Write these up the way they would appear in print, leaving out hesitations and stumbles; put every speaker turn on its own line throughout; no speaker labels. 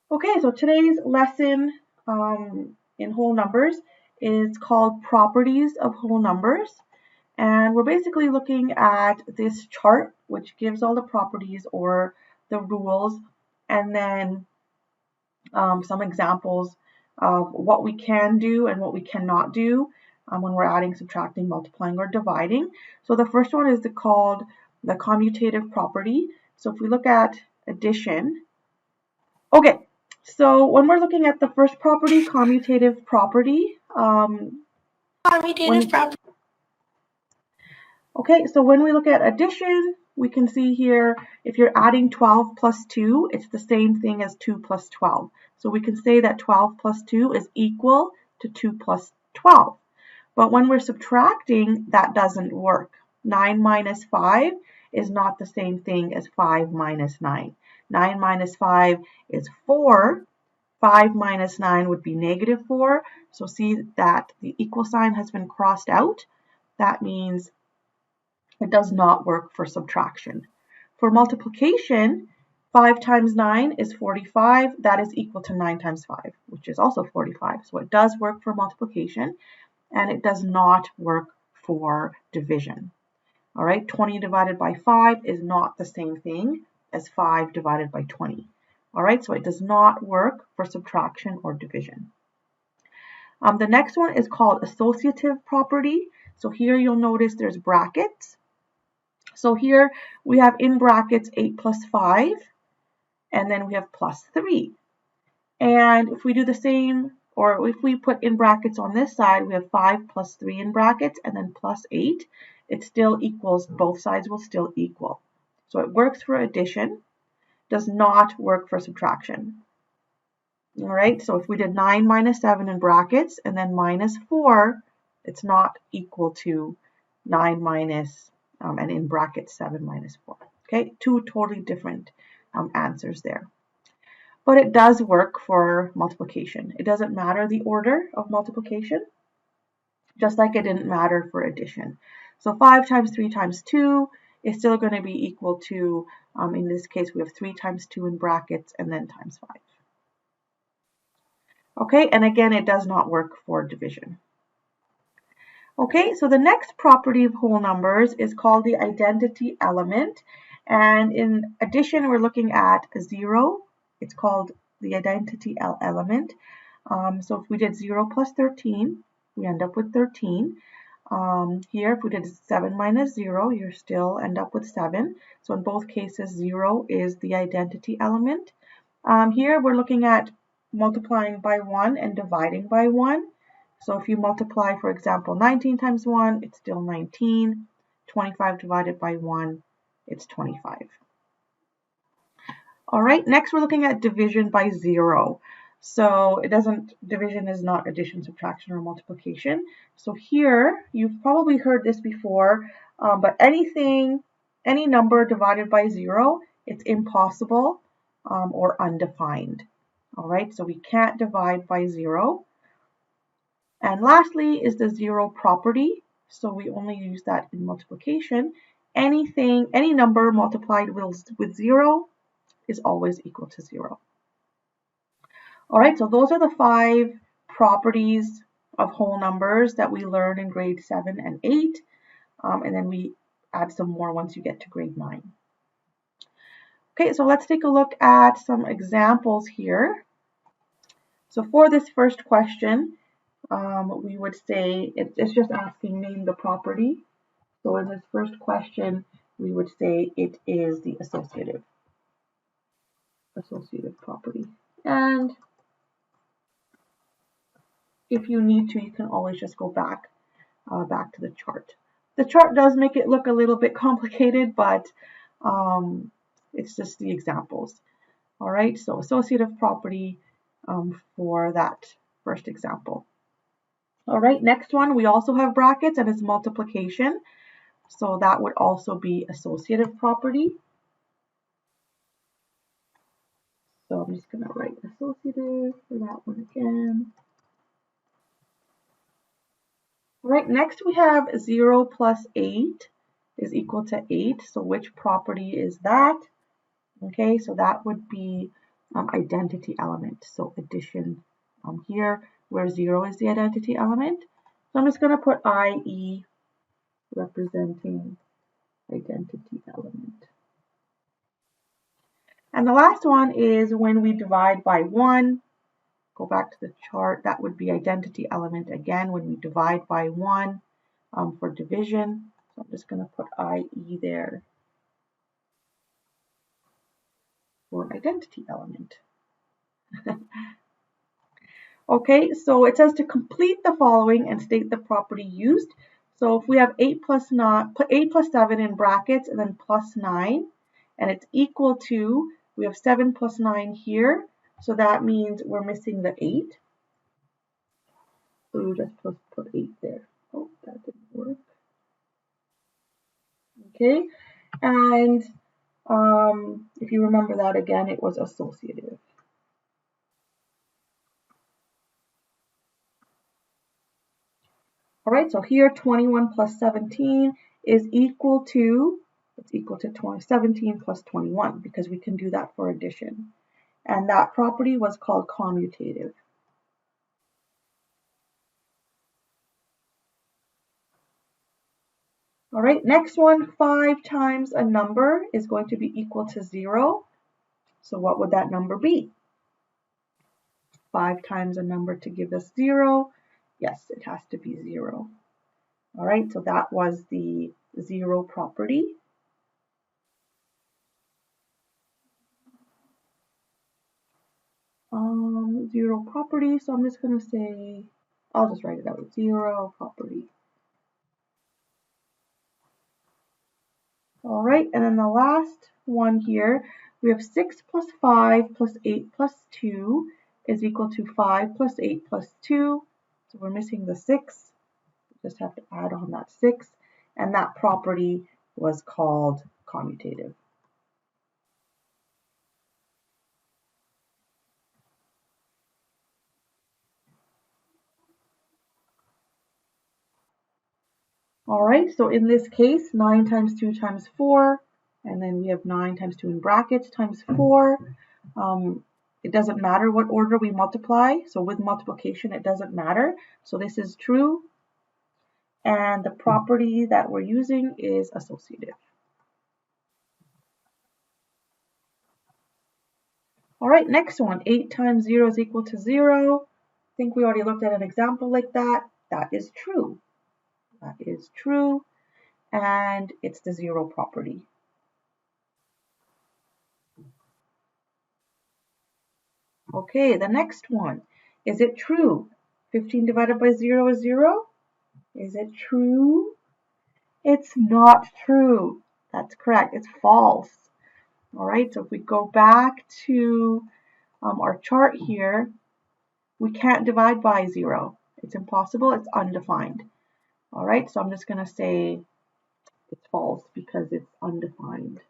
Okay, so today's lesson in whole numbers is called Properties of Whole Numbers. And we're basically looking at this chart, which gives all the properties or the rules, and then some examples of what we can do and what we cannot do when we're adding, subtracting, multiplying, or dividing. So the first one is called the commutative property. So if we look at addition, okay, so when we're looking at the first property, commutative property,
Commutative property.
okay, so when we look at addition, we can see here, if you're adding 12 plus 2, it's the same thing as 2 plus 12. So we can say that 12 plus 2 is equal to 2 plus 12. But when we're subtracting, that doesn't work. 9 minus 5 is not the same thing as 5 minus 9. 9 minus 5 is 4. 5 minus 9 would be negative 4. So see that the equal sign has been crossed out. That means it does not work for subtraction. For multiplication, 5 times 9 is 45. That is equal to 9 times 5, which is also 45. So it does work for multiplication, and it does not work for division. All right, 20 divided by 5 is not the same thing as 5 divided by 20. All right, so it does not work for subtraction or division. The next one is called associative property. So here you'll notice there's brackets. So here we have in brackets 8 plus 5, and then we have plus 3. And if we do the same, or if we put in brackets on this side, we have 5 plus 3 in brackets, and then plus 8, it still equals, both sides will still equal. So it works for addition, does not work for subtraction. All right, so if we did 9 minus 7 in brackets, and then minus 4, it's not equal to 9 minus and in brackets 7 minus 4. Okay, two totally different answers there. But it does work for multiplication. It doesn't matter the order of multiplication, just like it didn't matter for addition. So 5 times 3 times 2 is still going to be equal to, in this case, we have 3 times 2 in brackets and then times 5. Okay, and again, it does not work for division. Okay, so the next property of whole numbers is called the identity element. And in addition, we're looking at a 0. It's called the identity element. So if we did 0 plus 13, we end up with 13. Here, if we did 7 minus 0, you still end up with 7. So in both cases, 0 is the identity element. Here, we're looking at multiplying by 1 and dividing by 1. So if you multiply, for example, 19 times 1, it's still 19. 25 divided by 1, it's 25. All right, next we're looking at division by 0. So division is not addition, subtraction, or multiplication. So here, you've probably heard this before, but any number divided by 0, it's impossible or undefined. All right, so we can't divide by 0. And lastly is the 0 property. So we only use that in multiplication. Any number multiplied with 0 is always equal to 0. All right, so those are the 5 properties of whole numbers that we learn in grade 7 and 8. And then we add some more once you get to grade 9. Okay, so let's take a look at some examples here. So for this first question, we would say it's just asking name the property. So in this first question, we would say it is the associative property. And if you need to, you can always just go back to the chart. The chart does make it look a little bit complicated, but it's just the examples. All right, so associative property for that first example. All right, next one, we also have brackets and it's multiplication. So that would also be associative property. So I'm just going to write associative for that one again. All right, next we have 0 plus 8 is equal to 8. So which property is that? Okay, so that would be identity element. So addition here, where 0 is the identity element. So I'm just going to put IE representing identity element. And the last one is when we divide by 1. Go back to the chart. That would be identity element again when we divide by 1 for division. So I'm just going to put IE there for identity element. Okay, so it says to complete the following and state the property used. So if we have 8 plus 9, put 8 plus 7 in brackets and then plus 9, and it's equal to, we have 7 plus 9 here, so that means we're missing the 8. So we'll just put 8 there. Oh, that didn't work. Okay, and if you remember that again, it was associative. All right, so here 21 plus 17 is equal to, it's equal to 17 plus 21 because we can do that for addition. And that property was called commutative. All right, next one, 5 times a number is going to be equal to 0. So what would that number be? 5 times a number to give us 0. Yes, it has to be 0. All right, so that was the 0 property. Zero property, so I'm just going to say, I'll just write it out, 0 property. All right, and then the last one here, we have 6 plus 5 plus 8 plus 2 is equal to 5 plus 8 plus 2. So we're missing the 6. We just have to add on that 6. And that property was called commutative. All right, so in this case, 9 times 2 times 4, and then we have 9 times 2 in brackets times 4. It doesn't matter what order we multiply. So with multiplication, it doesn't matter. So this is true. And the property that we're using is associative. All right, next one, 8 times 0 is equal to 0. I think we already looked at an example like that. That is true. That is true. And it's the 0 property. Okay, the next one. Is it true? 15 divided by 0 is 0? Is it true? It's not true. That's correct. It's false. All right, so if we go back to our chart here, we can't divide by 0. It's impossible. It's undefined. All right, so I'm just going to say it's false because it's undefined.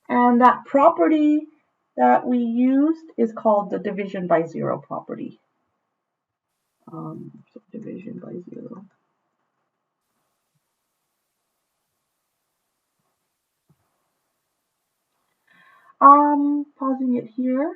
And that property that we used is called the division by 0 property. So division by 0. Pausing it here.